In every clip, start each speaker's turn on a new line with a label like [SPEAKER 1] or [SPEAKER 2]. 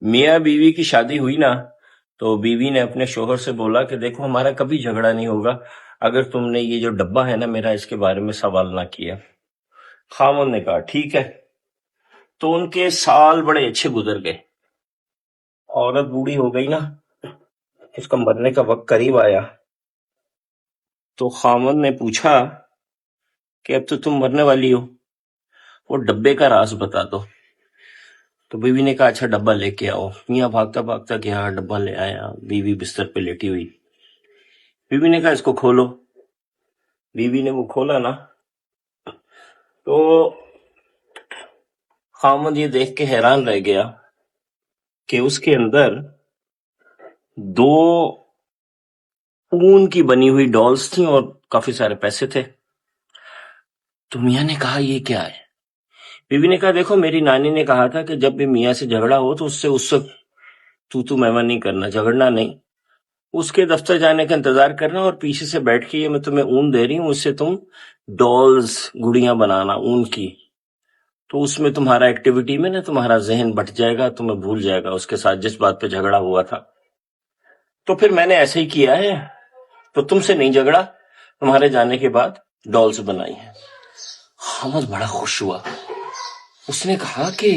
[SPEAKER 1] میاں بیوی کی شادی ہوئی نا، تو بیوی نے اپنے شوہر سے بولا کہ دیکھو ہمارا کبھی جھگڑا نہیں ہوگا اگر تم نے یہ جو ڈبہ ہے نا میرا اس کے بارے میں سوال نہ کیا۔ خاوند نے کہا ٹھیک ہے۔ تو ان کے سال بڑے اچھے گزر گئے، عورت بوڑھی ہو گئی نا، اس کا مرنے کا وقت قریب آیا، تو خاوند نے پوچھا کہ اب تو تم مرنے والی ہو، وہ ڈبے کا راز بتا دو۔ تو بیوی نے کہا اچھا ڈبہ لے کے آؤ۔ میاں بھاگتا بھاگتا گیا، ڈبہ لے آیا، بیوی بستر پہ لیٹی ہوئی۔ بیوی نے کہا اس کو کھولو۔ بیوی نے وہ کھولا نا، تو خامد یہ دیکھ کے حیران رہ گیا کہ اس کے اندر 2 اون کی بنی ہوئی ڈالز تھیں اور کافی سارے پیسے تھے۔ تو میاں نے کہا یہ کیا ہے؟ بیوی نے کہا دیکھو میری نانی نے کہا تھا کہ جب بھی میاں سے جھگڑا ہو تو اس وقت تو میں نہیں کرنا، جھگڑنا نہیں، اس کے دفتر جانے کا انتظار کرنا اور پیچھے سے بیٹھ کے یہ میں تمہیں اون دے رہی ہوں، اس سے تم ڈالز گڑیاں بنانا اون کی، تو اس میں تمہارا ایکٹیویٹی میں نا تمہارا ذہن بٹ جائے گا، تمہیں بھول جائے گا اس کے ساتھ جس بات پہ جھگڑا ہوا تھا۔ تو پھر میں نے ایسے ہی کیا ہے، تو تم سے نہیں جھگڑا، تمہارے جانے کے بعد ڈالز بنائی ہیں۔ حامد بڑا خوش ہوا، اس نے کہا کہ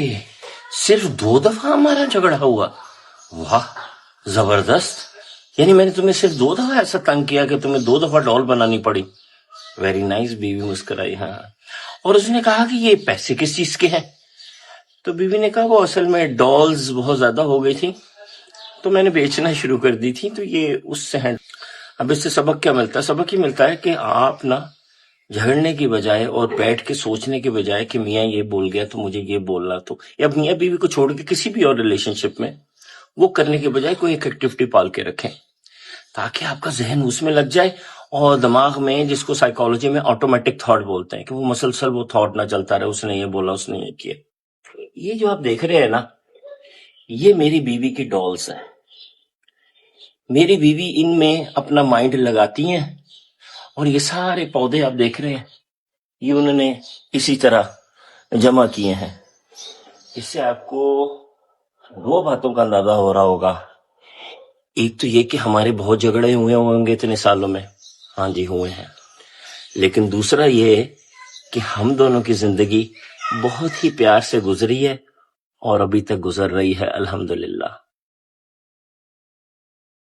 [SPEAKER 1] صرف 2 دفعہ ہمارا جھگڑا ہوا؟ واہ زبردست، یعنی میں نے تمہیں صرف 2 دفعہ ایسا تنگ کیا کہ تمہیں 2 دفعہ ڈال بنانی پڑی؟ ویری نائس، بیوی مسکرائی۔ ہاں، اور اس نے کہا کہ یہ پیسے کس چیز کے ہیں؟ تو بیوی نے کہا وہ اصل میں ڈالز بہت زیادہ ہو گئی تھی تو میں نے بیچنا شروع کر دی تھی، تو یہ اس سے ہیں۔ اب اس سے سبق کیا ملتا ہے؟ سبق یہ ملتا ہے کہ آپ نا جھگڑنے کی بجائے اور بیٹھ کے سوچنے کے بجائے کہ میاں یہ بول گیا تو مجھے یہ بولنا، تو یا میاں بیوی کو چھوڑ کے کسی بھی اور ریلیشن شپ میں وہ کرنے کے بجائے کوئی ایک ایکٹیویٹی پال کے رکھیں تاکہ آپ کا ذہن اس میں لگ جائے، اور دماغ میں جس کو سائیکالوجی میں آٹومیٹک تھاٹ بولتے ہیں کہ وہ مسلسل وہ تھاٹ نہ چلتا رہے، اس نے یہ بولا، اس نے یہ کیا۔ یہ جو آپ دیکھ رہے ہیں نا، یہ میری بیوی کی ڈالز ہیں۔ میری بیوی ان میں اپنا مائنڈ لگاتی ہیں، اور یہ سارے پودے آپ دیکھ رہے ہیں یہ انہوں نے اسی طرح جمع کیے ہیں۔ اس سے آپ کو 2 باتوں کا اندازہ ہو رہا ہوگا، ایک تو یہ کہ ہمارے بہت جھگڑے ہوئے ہوں گے اتنے سالوں میں، ہاں جی ہوئے ہیں، لیکن دوسرا یہ کہ ہم دونوں کی زندگی بہت ہی پیار سے گزری ہے اور ابھی تک گزر رہی ہے الحمدللہ۔